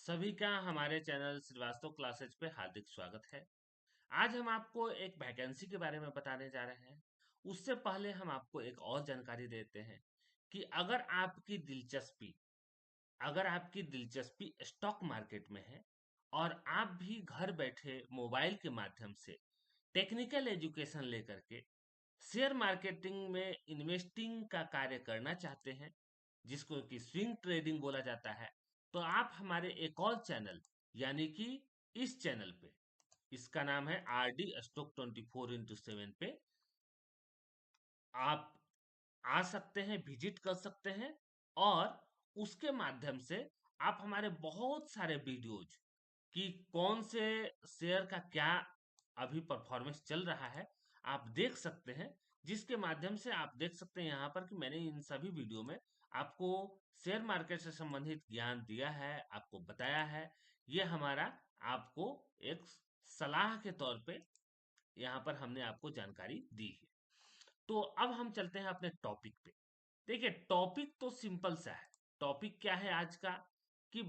सभी का हमारे चैनल श्रीवास्तव क्लासेज पे हार्दिक स्वागत है। आज हम आपको एक वैकेंसी के बारे में बताने जा रहे हैं। उससे पहले हम आपको एक और जानकारी देते हैं कि अगर आपकी दिलचस्पी स्टॉक मार्केट में है और आप भी घर बैठे मोबाइल के माध्यम से टेक्निकल एजुकेशन लेकर के शेयर मार्केटिंग में इन्वेस्टिंग का कार्य करना चाहते हैं, जिसको कि स्विंग ट्रेडिंग बोला जाता है, तो आप हमारे एक और चैनल यानी कि इस चैनल पे, इसका नाम है RD स्टॉक 24x7 पे आप आ सकते हैं, विजिट कर सकते हैं और उसके माध्यम से आप हमारे बहुत सारे वीडियोज कि कौन से शेयर का क्या अभी परफॉर्मेंस चल रहा है आप देख सकते हैं। जिसके माध्यम से आप देख सकते हैं यहाँ पर कि मैंने इन सभी वीडियो में आपको शेयर मार्केट से संबंधित ज्ञान दिया है, आपको बताया है। ये हमारा आपको एक सलाह के तौर पे यहाँ पर हमने आपको जानकारी दी है। तो अब हम चलते हैं अपने टॉपिक पे। देखिए, टॉपिक तो सिंपल सा है। टॉपिक क्या है आज का कि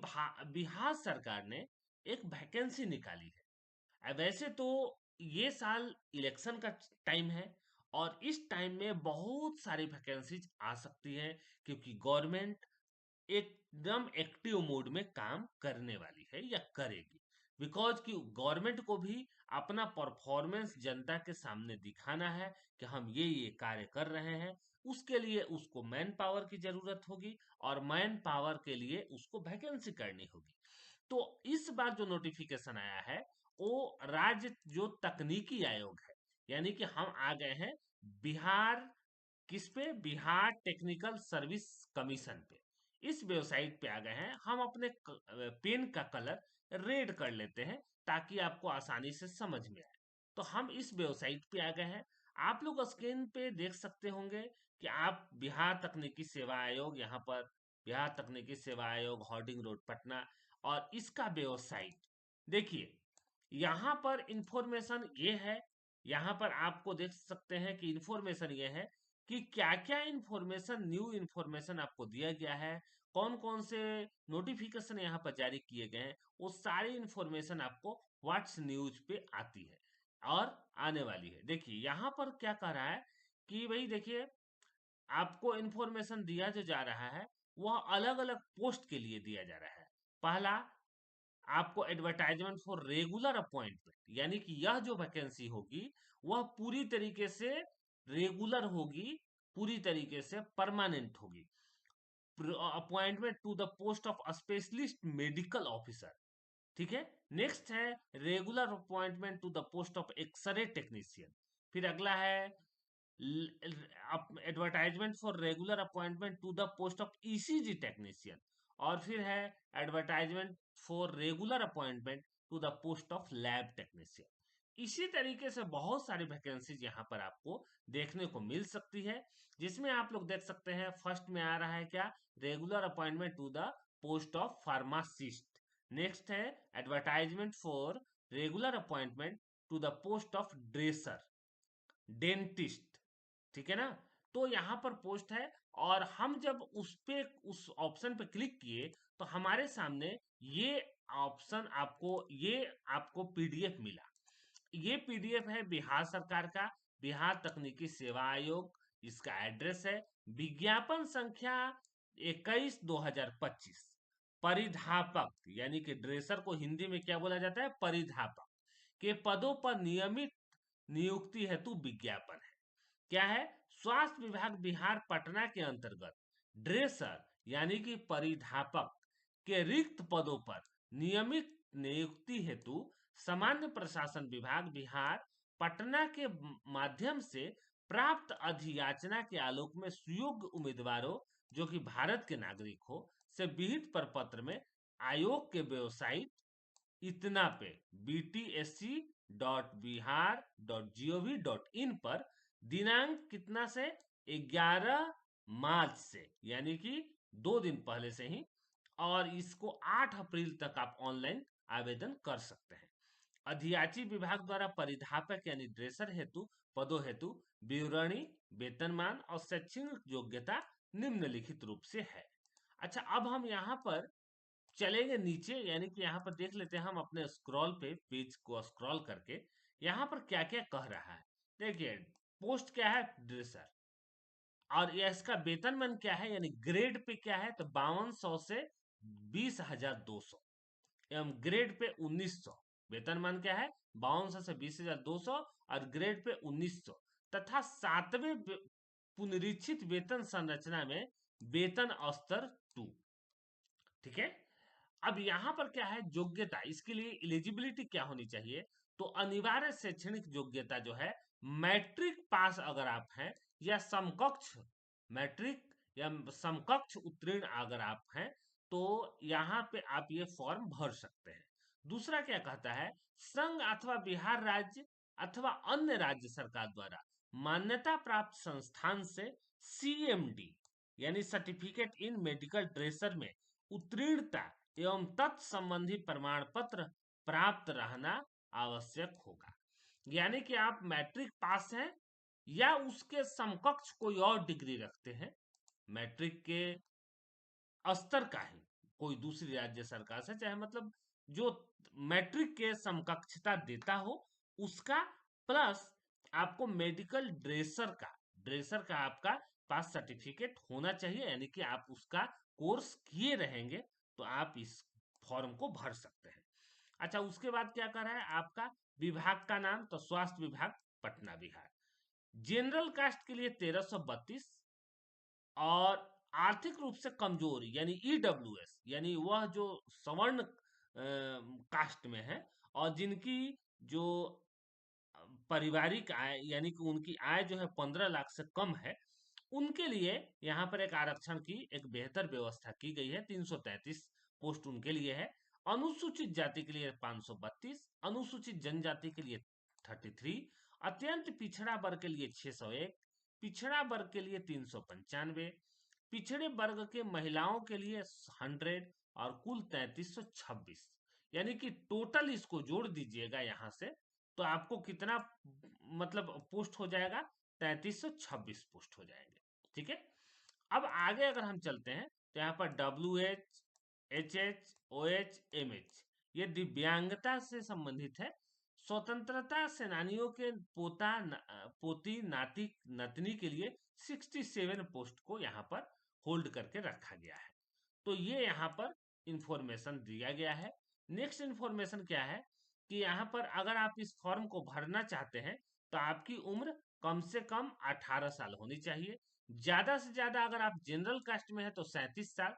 बिहार सरकार ने एक वैकेंसी निकाली है। वैसे तो ये साल इलेक्शन का टाइम है और इस टाइम में बहुत सारी वैकेंसीज आ सकती हैं, क्योंकि गवर्नमेंट एकदम एक्टिव मोड में काम करने वाली है या करेगी। बिकॉज कि गवर्नमेंट को भी अपना परफॉर्मेंस जनता के सामने दिखाना है कि हम ये कार्य कर रहे हैं। उसके लिए उसको मैन पावर की जरूरत होगी और मैन पावर के लिए उसको वैकेंसी करनी होगी। तो इस बार जो नोटिफिकेशन आया है वो राज्य जो तकनीकी आयोग है, यानी कि हम आ गए हैं बिहार, किस पे, बिहार टेक्निकल सर्विस कमीशन पे। इस वेबसाइट पे आ गए हैं। हम अपने पेन का कलर रेड कर लेते हैं ताकि आपको आसानी से समझ में आए। तो हम इस वेबसाइट पे आ गए हैं। आप लोग स्क्रीन पे देख सकते होंगे कि आप बिहार तकनीकी सेवा आयोग, यहाँ पर बिहार तकनीकी सेवा आयोग, होर्डिंग रोड, पटना, और इसका वेबसाइट देखिए। यहाँ पर इंफॉर्मेशन ये है, यहाँ पर आपको देख सकते हैं कि इंफॉर्मेशन ये है कि क्या-क्या इंफॉर्मेशन, न्यू इंफॉर्मेशन आपको दिया गया है, कौन-कौन से नोटिफिकेशन यहाँ पर जारी किए गए हैं, वो सारी इंफॉर्मेशन आपको व्हाट्स न्यूज पे आती है और आने वाली है। देखिए यहाँ पर क्या कह रहा है कि भाई देखिए, आपको इंफॉर्मेशन दिया जो जा रहा है वह अलग-अलग पोस्ट के लिए दिया जा रहा है। पहला, आपको एडवर्टाइजमेंट फॉर रेगुलर अपॉइंटमेंट, यानी कि यह जो वैकेंसी होगी वह पूरी तरीके से रेगुलर होगी, पूरी तरीके से परमानेंट होगी। Appointment to the post of specialist medical officer, ठीक है। नेक्स्ट है regular appointment to the post of X-ray technician. फिर अगला है advertisement for regular appointment to the post of ECG technician. और फिर है advertisement for regular appointment to the post of lab technician. इसी तरीके से बहुत सारी वैकेंसीज यहाँ पर आपको देखने को मिल सकती है, जिसमें आप लोग देख सकते हैं फर्स्ट में आ रहा है क्या, regular appointment to the post of pharmacist. Next है advertisement for regular appointment to the post of dresser, dentist, ठीक है ना। तो यहाँ पर पोस्ट है और हम जब उस ऑप्शन पे क्लिक किए तो हमारे सामने ये ऑप्शन आपको पीडीएफ मिला। ये पीडीएफ है बिहार सरकार का, बिहार तकनीकी सेवा आयोग, इसका एड्रेस है विज्ञापन संख्या 21/2025। परिधापक यानी कि ड्रेसर को हिंदी में क्या बोला जाता है, परिधापक के पदों पर नियमित नियुक्ति हेतु विज्ञापन है। क्या है, स्वास्थ्य विभाग बिहार पटना के अंतर्गत ड्रेसर यानी कि परिधापक के रिक्त पदों पर नियमित नियुक्ति हेतु सामान्य प्रशासन विभाग बिहार पटना के माध्यम से प्राप्त अधियाचना के आलोक में सुयोग्य उम्मीदवारों जो कि भारत के नागरिक हो से विहित प्रपत्र में आयोग के वेबसाइट इतना पे btsc.bihar.gov.in पर दिनांक कितना से, 11 मार्च से, यानी कि 2 दिन पहले से ही, और इसको 8 अप्रैल तक आप ऑनलाइन आवेदन कर सकते हैं। अधियाची विभाग द्वारा परिधापक यानी ड्रेसर हेतु पदों हेतु विवरणी, वेतनमान और शैक्षणिक योग्यता निम्नलिखित रूप से है। अच्छा, अब हम यहाँ पर चलेंगे नीचे, यानी कि यहाँ पर देख लेते हैं हम अपने स्क्रॉल पे, पेज को स्क्रॉल करके यहाँ पर क्या क्या कह रहा है। देखिए, पोस्ट क्या है, ड्रेसर, और ये इसका वेतनमान क्या है, यानी ग्रेड पे क्या है, तो 5200 से 20,200, एवं ग्रेड पे 1900। वेतनमान क्या है, 5200 से 20,200, और ग्रेड पे 1900, तथा सातवें पुनरीक्षित वेतन संरचना में वेतन स्तर 2। ठीक है। अब यहाँ पर क्या है, योग्यता, इसके लिए एलिजिबिलिटी क्या होनी चाहिए, तो अनिवार्य शैक्षणिक योग्यता जो है, मैट्रिक पास अगर आप हैं, या समकक्ष मैट्रिक या समकक्ष उत्तीर्ण अगर आप हैं, तो यहाँ पे आप ये फॉर्म भर सकते हैं। दूसरा क्या कहता है, संघ अथवा बिहार राज्य अथवा अन्य राज्य सरकार द्वारा मान्यता प्राप्त संस्थान से सीएमडी, यानी सर्टिफिकेट इन मेडिकल ड्रेसर में उत्तीर्णता एवं तत्संबंधी प्रमाण पत्र प्राप्त रहना आवश्यक होगा। यानी कि आप मैट्रिक पास हैं या उसके समकक्ष कोई और डिग्री रखते हैं, मैट्रिक के स्तर का ही कोई दूसरी राज्य सरकार से, चाहे मतलब जो मैट्रिक के समकक्षता देता हो उसका, प्लस आपको मेडिकल ड्रेसर का आपका पास सर्टिफिकेट होना चाहिए, यानी कि आप उसका कोर्स किए रहेंगे, तो आप इस फॉर्म को भर सकते हैं। अच्छा, उसके बाद क्या कर रहा है, आपका विभाग का नाम, तो स्वास्थ्य विभाग, पटना बिहार। जनरल कास्ट के लिए 1332, और आर्थिक रूप से कमजोर यानी ईडब्ल्यूएस, यानी वह जो सवर्ण कास्ट में है, और जिनकी जो पारिवारिक आय, यानी कि उनकी आय जो है 15 लाख से कम है, उनके लिए यहाँ पर एक आरक्षण की एक बेहतर व्यवस्था की गई है। 333 पोस्ट उनके लिए है। अनुसूचित जाति के लिए 532, अनुसूचित जनजाति के लिए 33, अत्यंत पिछड़ा वर्ग के लिए 601, पिछड़ा वर्ग के लिए 395, पिछड़े वर्ग के महिलाओं के लिए 100, और कुल 3326, यानी कि टोटल इसको जोड़ दीजिएगा यहाँ से, तो आपको कितना मतलब पोस्ट हो जाएगा, 3326 पोस्ट हो जाएंगे। ठीक है। अब आगे अगर हम चलते हैं, तो यहाँ पर WH, HH, OH, MH, ये दिव्यांगता से संबंधित है। स्वतंत्रता सेनानियों के पोती, नाती, नतनी के लिए 67 पोस्ट को यहाँ पर होल्ड करके रखा गया है। तो ये यहाँ पर इंफॉर्मेशन दिया गया है। नेक्स्ट इंफॉर्मेशन क्या है, कि यहाँ पर अगर आप इस फॉर्म को भरना चाहते हैं, तो आपकी उम्र कम से कम 18 साल होनी चाहिए। ज्यादा से ज्यादा अगर आप जनरल कास्ट में है तो 37 साल,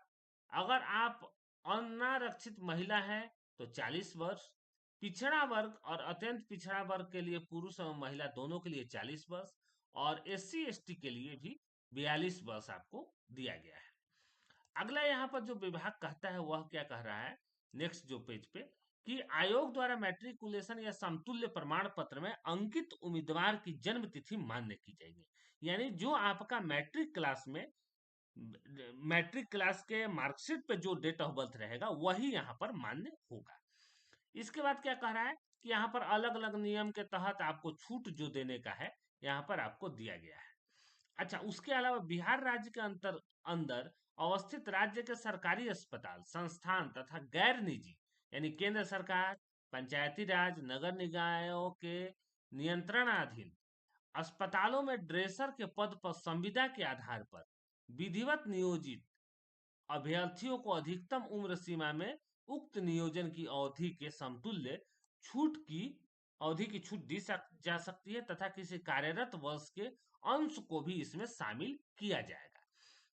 अगर आप अनारक्षित महिला है तो 40 वर्ष, पिछड़ा वर्ग और अत्यंत पिछड़ा वर्ग के लिए पुरुष एवं महिला दोनों के लिए 40 वर्ष, और SC ST के लिए भी 42 वर्ष आपको दिया गया है। अगला यहाँ पर जो विभाग कहता है वह क्या कह रहा है, नेक्स्ट जो पेज पे, कि आयोग द्वारा मैट्रिकुलेशन या समतुल्य प्रमाण पत्र में अंकित उम्मीदवार की जन्म तिथि मान्य की जाएगी। यानी जो आपका मैट्रिक क्लास के मार्कशीट पे जो डेट ऑफ बर्थ रहेगा वही यहाँ पर मान्य होगा। इसके बाद क्या कह रहा है, कि यहाँ पर अलग अलग नियम के तहत आपको छूट जो देने का है, यहाँ पर आपको दिया गया है। अच्छा, उसके अलावा बिहार राज्य के अंदर अवस्थित राज्य के सरकारी अस्पताल, संस्थान तथा गैर निजी, यानी केंद्र सरकार, पंचायती राज, नगर निकायों के नियंत्रणाधीन अस्पतालों में ड्रेसर के पद पर संविदा के आधार पर विधिवत नियोजित अभ्यर्थियों को अधिकतम उम्र सीमा में उक्त नियोजन की अवधि के समतुल्य छूट की अवधि की छूट दी जा सकती है, तथा किसी कार्यरत वर्ष के अंश को भी इसमें शामिल किया जाएगा।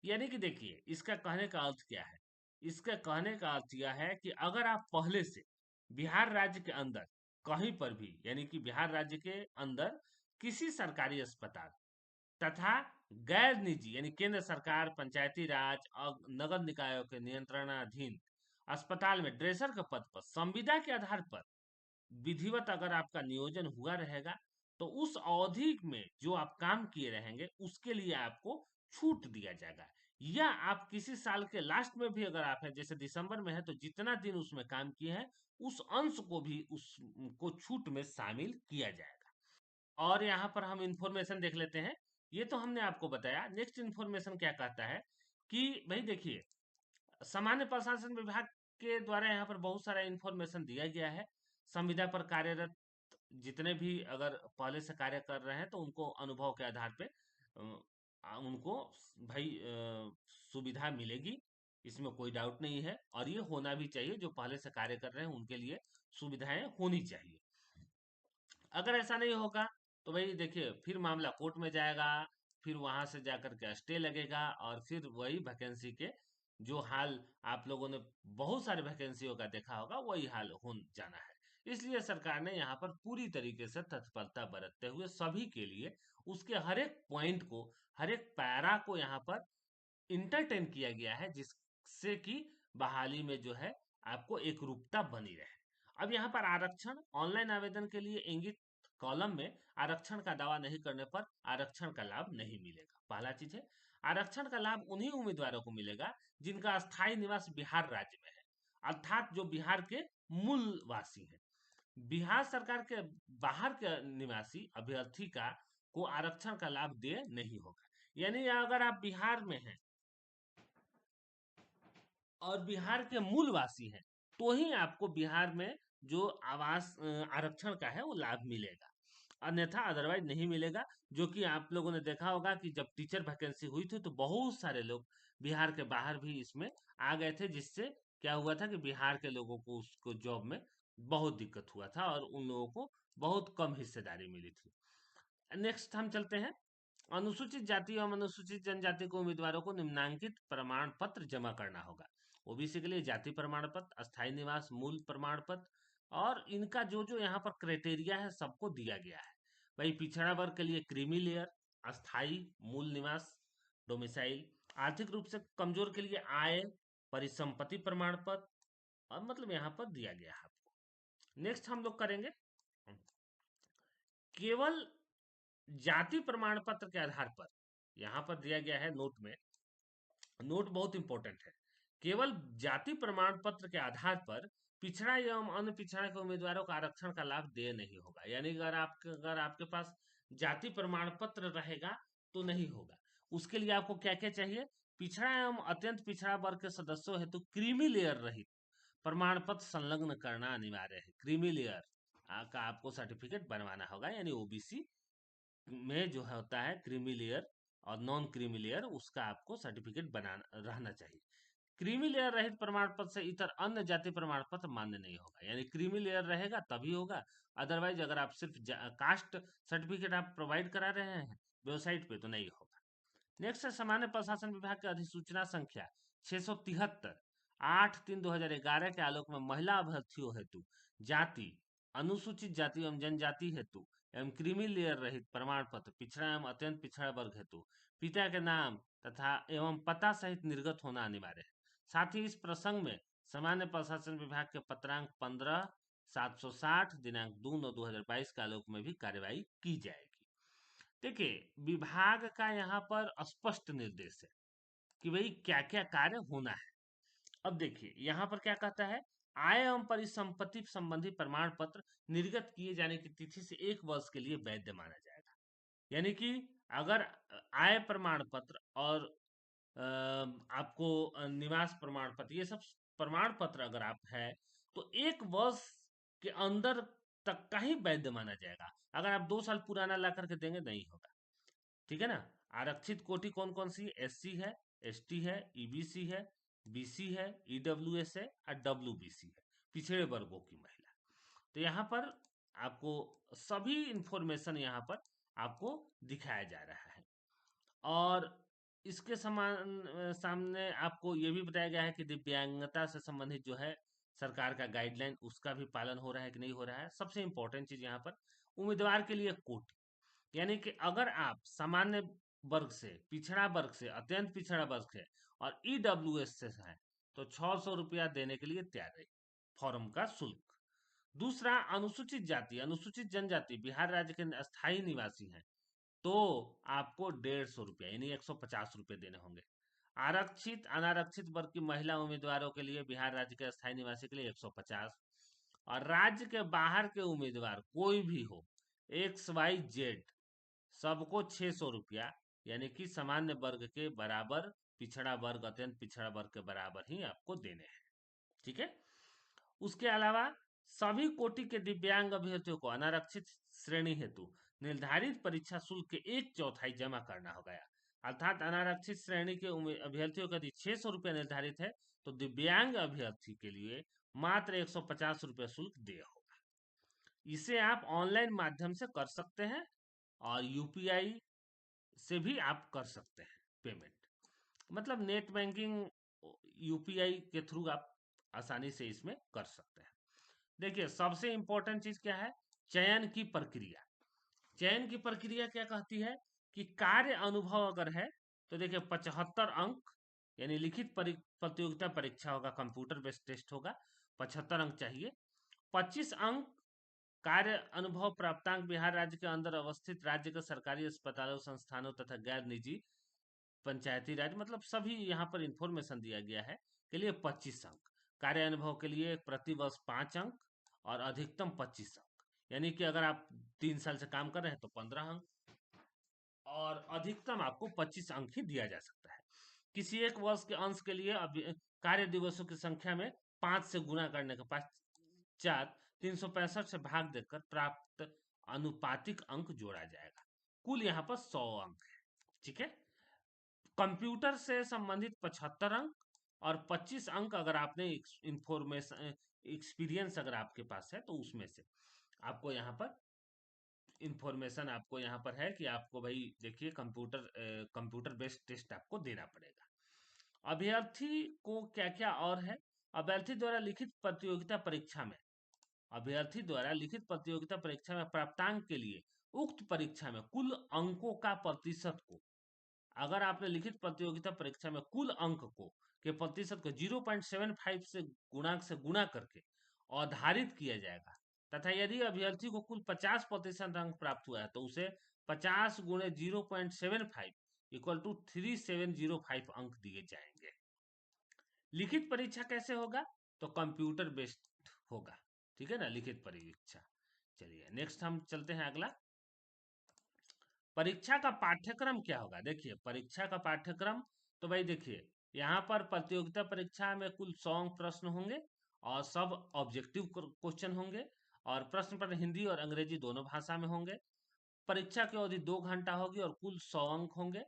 यानी कि देखिए, इसका कहने का अर्थ क्या है, इसका कहने का अर्थ यह है कि अगर आप पहले से बिहार राज्य के अंदर कहीं पर भी, यानी कि बिहार राज्य के अंदर किसी सरकारी अस्पताल तथा गैर निजी, यानी केंद्र सरकार, पंचायती राज और नगर निकायों के नियंत्रणाधीन अस्पताल में ड्रेसर के पद पर संविदा के आधार पर विधिवत अगर आपका नियोजन हुआ रहेगा, तो उस अवधि में जो आप काम किए रहेंगे उसके लिए आपको छूट दिया जाएगा। या आप किसी साल के लास्ट में भी अगर आप हैं, जैसे दिसंबर में है, तो जितना दिन उसमें काम किए हैं उस अंश को भी उसको छूट में शामिल किया जाएगा। और यहाँ पर हम इंफॉर्मेशन देख लेते हैं। ये तो हमने आपको बताया। नेक्स्ट इंफॉर्मेशन क्या कहता है, कि भाई देखिए, सामान्य प्रशासन विभाग के द्वारा यहाँ पर बहुत सारा इंफॉर्मेशन दिया गया है। संविदा पर कार्यरत जितने भी अगर पहले से कार्य कर रहे हैं तो उनको अनुभव के आधार पे उनको भाई सुविधा मिलेगी, इसमें कोई डाउट नहीं है। और ये होना भी चाहिए, जो पहले से कार्य कर रहे हैं उनके लिए सुविधाएं होनी चाहिए। अगर ऐसा नहीं होगा तो भाई देखिए फिर मामला कोर्ट में जाएगा, फिर वहां से जाकर के स्टे लगेगा, और फिर वही वैकेंसी के जो हाल आप लोगों ने बहुत सारे वैकेंसियों का देखा होगा वही हाल हो जाना है। इसलिए सरकार ने यहाँ पर पूरी तरीके से तत्परता बरतते हुए सभी के लिए उसके हर एक पॉइंट को, हर एक पैरा को यहाँ पर इंटरटेन किया गया है, जिससे कि बहाली में जो है आपको एक रूपता बनी रहे। अब यहाँ पर आरक्षण ऑनलाइन आवेदन के लिए इंगित कॉलम में आरक्षण का दावा नहीं करने पर आरक्षण का लाभ नहीं मिलेगा। पहला चीज है, आरक्षण का लाभ उन्हीं उम्मीदवारों को मिलेगा जिनका स्थायी निवास बिहार राज्य में है, अर्थात जो बिहार के मूल वासी हैं। बिहार सरकार के बाहर के निवासी अभ्यर्थी का को आरक्षण का लाभ दे नहीं होगा। यानी अगर आप बिहार में हैं और बिहार के मूल वासी हैं तो ही आपको बिहार में जो आवास आरक्षण का है वो लाभ मिलेगा, अन्यथा अदरवाइज नहीं मिलेगा। जो कि आप लोगों ने देखा होगा कि जब टीचर वैकेंसी हुई थी तो बहुत सारे लोग बिहार के बाहर भी इसमें आ गए थे, जिससे क्या हुआ था कि बिहार के लोगों को उसको जॉब में बहुत दिक्कत हुआ था और उन लोगों को बहुत कम हिस्सेदारी मिली थी। नेक्स्ट हम चलते हैं। अनुसूचित जाति एवं अनुसूचित जनजाति के उम्मीदवारों को निम्नांकित प्रमाण पत्र जमा करना होगा। ओबीसी के लिए जाति प्रमाण पत्र, अस्थायी निवास मूल प्रमाण पत्र, और इनका जो जो यहाँ पर क्राइटेरिया है सबको दिया गया है। भाई पिछड़ा वर्ग के लिए क्रीमी लेयर, अस्थायी मूल निवास डोमिसाइल, आर्थिक रूप से कमजोर के लिए आय परिसंपत्ति प्रमाण पत्र, और मतलब यहाँ पर दिया गया है आपको। नेक्स्ट हम लोग करेंगे केवल जाति प्रमाण पत्र के आधार पर। यहाँ पर दिया गया है नोट में, नोट बहुत इंपॉर्टेंट है। केवल जाति प्रमाण पत्र के आधार पर पिछड़ा एवं अन्य पिछड़ा के उम्मीदवारों को आरक्षण का लाभ दे नहीं होगा। यानी अगर आपके पास जाति प्रमाण पत्र रहेगा तो नहीं होगा। उसके लिए आपको क्या क्या चाहिए? पिछड़ा एवं अत्यंत पिछड़ा वर्ग के सदस्यों हेतु क्रीमी लेयर रहित प्रमाण पत्र संलग्न करना अनिवार्य है। क्रीमी लेयर का आपको सर्टिफिकेट बनवाना होगा, यानी ओबीसी में जो होता है क्रीमी लेयर और नॉन क्रीमी लेयर, उसका आपको सर्टिफिकेट बनाना रहना चाहिए। क्रीमी लेयर रहित प्रमाण पत्र से इतर अन्य जाति प्रमाण पत्र मान्य नहीं होगा। यानी क्रीमी लेयर रहेगा तभी होगा, अदरवाइज अगर आप सिर्फ कास्ट सर्टिफिकेट आप प्रोवाइड करा रहे हैं वेबसाइट पे तो नहीं होगा। नेक्स्ट है सामान्य प्रशासन विभाग की अधिसूचना संख्या 673 8/3/2011 के आलोक में महिला अभ्यर्थियों हेतु जाति अनुसूचित जाति एवं जनजाति हेतु एवं क्रीमी लेयर रहित प्रमाण पत्र पिछड़ा एवं अत्यंत पिछड़ा वर्ग हेतु पिता के नाम तथा एवं पता सहित निर्गत होना अनिवार्य है। साथ ही इस प्रसंग में सामान्य प्रशासन विभाग के पत्रांक 15/760 दिनांक 2/9/2022 के आलोक में भी कार्यवाही की जाएगी। देखिए विभाग का यहाँ पर स्पष्ट निर्देश है कि भाई क्या क्या कार्य होना है। अब देखिए यहाँ पर क्या कहता है, आय एवं परिसंपत्ति संबंधी प्रमाण पत्र निर्गत किए जाने की तिथि से 1 वर्ष के लिए वैध माना जाएगा। यानी कि अगर आय प्रमाण पत्र और आपको निवास प्रमाण पत्र ये सब प्रमाण पत्र अगर आप है तो 1 वर्ष के अंदर तक का ही वैध माना जाएगा। अगर आप 2 साल पुराना ला करके देंगे नहीं होगा। ठीक है ना। आरक्षित कोटि कौन कौन सी? एससी है, एसटी है, ईबीसी है, बीसी है, ईडब्ल्यूएस है और डब्ल्यूबीसी है, पिछड़े वर्गों की महिला। तो यहाँ पर आपको सभी इंफॉर्मेशन यहाँ पर आपको दिखाया जा रहा है। और इसके समान सामने आपको ये भी बताया गया है कि दिव्यांगता से संबंधित जो है सरकार का गाइडलाइन उसका भी पालन हो रहा है कि नहीं हो रहा है। सबसे इंपॉर्टेंट चीज यहाँ पर उम्मीदवार के लिए कोटि, यानी कि अगर आप सामान्य वर्ग से, पिछड़ा वर्ग से, अत्यंत पिछड़ा वर्ग से और ईडब्ल्यूएस से हैं तो 600 रुपया देने के लिए तैयार रहिए फॉर्म का शुल्क। दूसरा, अनुसूचित जाति अनुसूचित जनजाति बिहार राज्य के अस्थायी निवासी हैं तो आपको 150 रुपया यानी 150 रुपये देने होंगे। आरक्षित अनारक्षित वर्ग की महिला उम्मीदवारों के लिए बिहार राज्य के अस्थायी निवासी के लिए 150, और राज्य के बाहर के उम्मीदवार कोई भी हो XYZ सबको 600 रुपया, यानी कि सामान्य वर्ग के बराबर, पिछड़ा वर्ग अत्यंत पिछड़ा वर्ग के बराबर ही आपको देने हैं। ठीक है। उसके अलावा सभी कोटि के दिव्यांग अभ्यर्थियों को अनारक्षित श्रेणी हेतु निर्धारित परीक्षा शुल्क के 1/4 जमा करना होगा। अर्थात अनारक्षित श्रेणी के अभ्यर्थियों का यदि 600 रुपये निर्धारित है, तो दिव्यांग अभ्यर्थी के लिए मात्र 150 रुपये शुल्क देय होगा। इसे आप ऑनलाइन माध्यम से कर सकते हैं और यूपीआई से भी आप कर सकते हैं पेमेंट, मतलब नेट बैंकिंग यूपीआई के थ्रू आप आसानी से इसमें कर सकते हैं। देखिए सबसे इंपॉर्टेंट चीज क्या है, चयन की प्रक्रिया। चयन की प्रक्रिया क्या कहती है कि कार्य अनुभव अगर है तो देखिए 75 अंक, यानी लिखित प्रतियोगिता परीक्षा होगा, कंप्यूटर बेस्ड टेस्ट होगा, 75 अंक चाहिए। 25 अंक कार्य अनुभव प्राप्तांक बिहार राज्य के अंदर अवस्थित राज्य के सरकारी अस्पतालों, संस्थानों तथा गैर निजी पंचायती राज, मतलब सभी यहाँ पर इंफॉर्मेशन दिया गया है के लिए 25 अंक। कार्य अनुभव के लिए प्रति वर्ष 5 अंक और अधिकतम 25 अंक, यानी कि अगर आप 3 साल से काम कर रहे हैं तो 15 अंक और अधिकतम आपको 25 अंक ही दिया जा सकता है। किसी एक वर्ष के अंश के लिए कार्य दिवसों की संख्या में 5 से गुना करने के पश्चात 365 से भाग देकर प्राप्त अनुपातिक अंक जोड़ा जाएगा। कुल यहाँ पर 100 अंक है। ठीक है। कंप्यूटर से संबंधित 75 अंक और 25 अंक अगर आपने इंफॉर्मेशन एक्सपीरियंस अगर आपके पास है तो उसमें से आपको यहाँ पर इंफॉर्मेशन आपको यहाँ पर है कि आपको भाई देखिए कंप्यूटर बेस्ड टेस्ट आपको देना पड़ेगा। अभ्यर्थी को क्या क्या और है, अभ्यर्थी द्वारा लिखित प्रतियोगिता परीक्षा में अभ्यर्थी द्वारा लिखित प्रतियोगिता परीक्षा में प्राप्तांक के लिए उक्त परीक्षा में कुल अंकों का प्रतिशत को, अगर आपने लिखित प्रतियोगिता परीक्षा में कुल अंक को के प्रतिशत को 0.75 से गुणांक से गुणा करके आधारित किया जाएगा, तथा यदि अभ्यर्थी को कुल 50% अंक प्राप्त हुआ है तो उसे 50 गुणे 0.75 इक्वल टू 3705 अंक दिए जाएंगे। लिखित परीक्षा कैसे होगा, तो कंप्यूटर बेस्ड होगा। ठीक है ना, लिखित परीक्षा। चलिए नेक्स्ट हम चलते हैं अगला। परीक्षा का पाठ्यक्रम क्या होगा, देखिए परीक्षा का पाठ्यक्रम, तो भाई देखिए यहाँ पर प्रतियोगिता परीक्षा में कुल 100 प्रश्न होंगे और सब ऑब्जेक्टिव क्वेश्चन होंगे और प्रश्न पत्र हिंदी और अंग्रेजी दोनों भाषा में होंगे। परीक्षा की अवधि 2 घंटा होगी और कुल 100 अंक होंगे।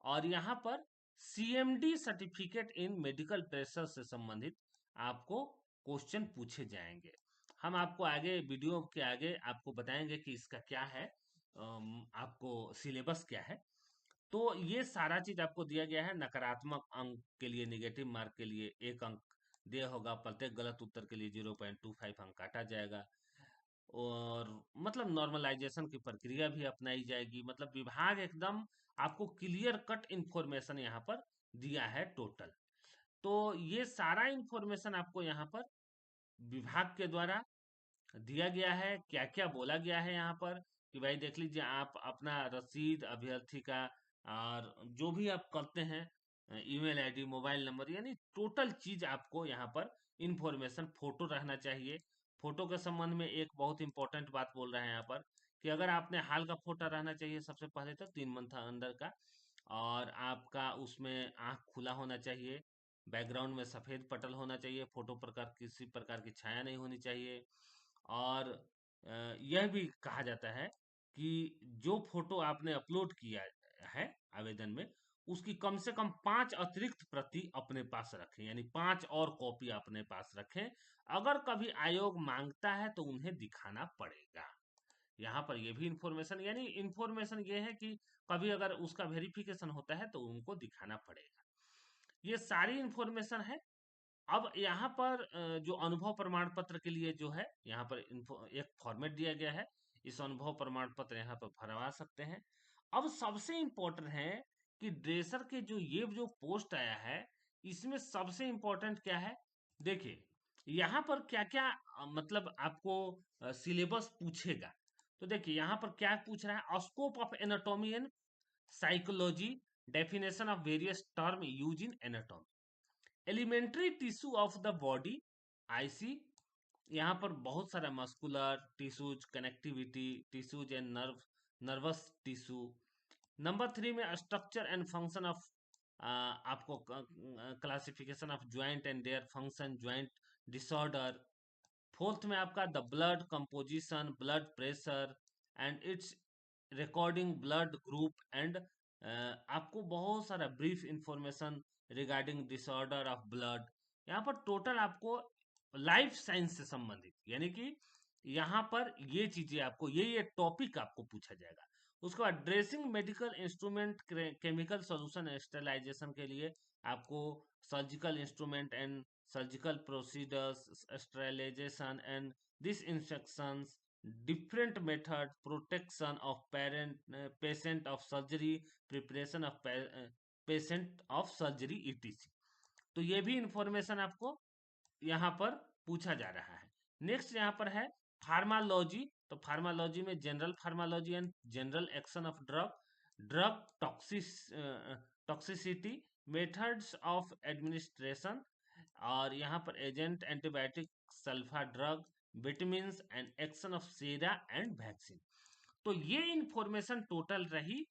और यहाँ पर CMD certificate in medical pressure से संबंधित आपको क्वेश्चन पूछे जाएंगे। हम आपको आगे वीडियो के आगे आपको बताएंगे कि इसका क्या है, आपको सिलेबस क्या है। तो ये सारा चीज आपको दिया गया है। नकारात्मक अंक के लिए, नेगेटिव मार्क के लिए 1 अंक दिया होगा, प्रत्येक गलत उत्तर के लिए 0.25 अंक काटा जाएगा और मतलब नॉर्मलाइजेशन की प्रक्रिया भी अपनाई जाएगी। मतलब विभाग एकदम आपको क्लियर कट इंफॉर्मेशन यहाँ पर दिया है टोटल। तो ये सारा इंफॉर्मेशन आपको यहाँ पर विभाग के द्वारा दिया गया है। क्या क्या बोला गया है यहाँ पर कि भाई देख लीजिए, आप अपना रसीद अभ्यर्थी का और जो भी आप करते हैं, ईमेल आईडी, मोबाइल नंबर, यानी टोटल चीज आपको यहाँ पर इंफॉर्मेशन, फोटो रहना चाहिए। फोटो के संबंध में एक बहुत इंपॉर्टेंट बात बोल रहे हैं यहाँ पर कि अगर आपने हाल का फोटो रहना चाहिए सबसे पहले तो 3 मंथ अंदर का, और आपका उसमें आँख खुला होना चाहिए, बैकग्राउंड में सफ़ेद पटल होना चाहिए, फोटो प्रकार किसी प्रकार की छाया नहीं होनी चाहिए। और यह भी कहा जाता है कि जो फोटो आपने अपलोड किया है आवेदन में, उसकी कम से कम 5 अतिरिक्त प्रति अपने पास रखें, यानी 5 और कॉपी अपने पास रखें। अगर कभी आयोग मांगता है तो उन्हें दिखाना पड़ेगा। यहाँ पर ये भी इंफॉर्मेशन, यानी इंफॉर्मेशन ये है कि कभी अगर उसका वेरिफिकेशन होता है तो उनको दिखाना पड़ेगा। ये सारी इंफॉर्मेशन है। अब यहाँ पर जो अनुभव प्रमाण पत्र के लिए जो है यहाँ पर एक फॉर्मेट दिया गया है, इस अनुभव प्रमाण पत्र यहाँ पर भरवा सकते हैं। अब सबसे इम्पोर्टेंट है कि ड्रेसर के ये जो पोस्ट आया है, इसमें सबसे इम्पोर्टेंट क्या है, देखिए यहाँ पर क्या क्या मतलब आपको सिलेबस पूछेगा। तो देखिए यहाँ पर क्या पूछ रहा है, scope of anatomy and psychology, definition of various term use in anatomy, elementary tissue of the body, आईसी, यहाँ पर बहुत सारा muscular tissues, connectivity tissues and nervous tissue. Number 3 में स्ट्रक्चर एंड फंक्शन ऑफ, आपको classification of joint and their function, joint disorder. Fourth में आपका the blood composition, blood pressure and its recording, blood group and आपको बहुत सारा brief information regarding disorder of blood. यहाँ पर total आपको life science से संबंधित, यानी कि यहाँ पर ये चीजें आपको, ये टॉपिक आपको पूछा जाएगा। उसके बाद dressing, medical instrument, chemical solution sterilisation के लिए आपको surgical instrument and surgical procedures, sterilization and disinfections, different method, protection of patient of surgery, preparation of patient of surgery etc। तो ये भी इंफॉर्मेशन आपको यहाँ पर पूछा जा रहा है। नेक्स्ट यहाँ पर है फार्मालॉजी। तो फार्मालॉजी में general pharmacology and general action of drug, drug toxicity, methods of administration, और यहाँ पर agent, antibiotic, sulpha drug, vitamin and action of sera and vaccine. तो ये इंफॉर्मेशन टोटल रही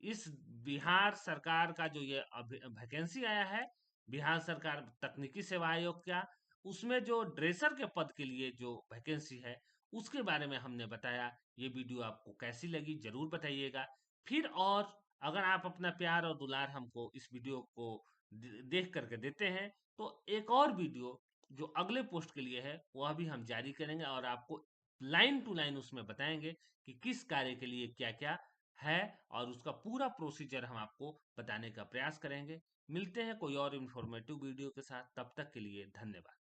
इस बिहार सरकार का जो ये वैकेंसी आया है, बिहार सरकार तकनीकी सेवा आयोग का, उसमें जो ड्रेसर के पद के लिए जो वैकेंसी है उसके बारे में हमने बताया। ये वीडियो आपको कैसी लगी जरूर बताइएगा। फिर और अगर आप अपना प्यार और दुलार हमको इस वीडियो को देख करके देते हैं तो एक और वीडियो जो अगले पोस्ट के लिए है वह भी हम जारी करेंगे और आपको लाइन टू लाइन उसमें बताएंगे कि किस कार्य के लिए क्या क्या है, और उसका पूरा प्रोसीजर हम आपको बताने का प्रयास करेंगे। मिलते हैं कोई और इन्फॉर्मेटिव वीडियो के साथ, तब तक के लिए धन्यवाद।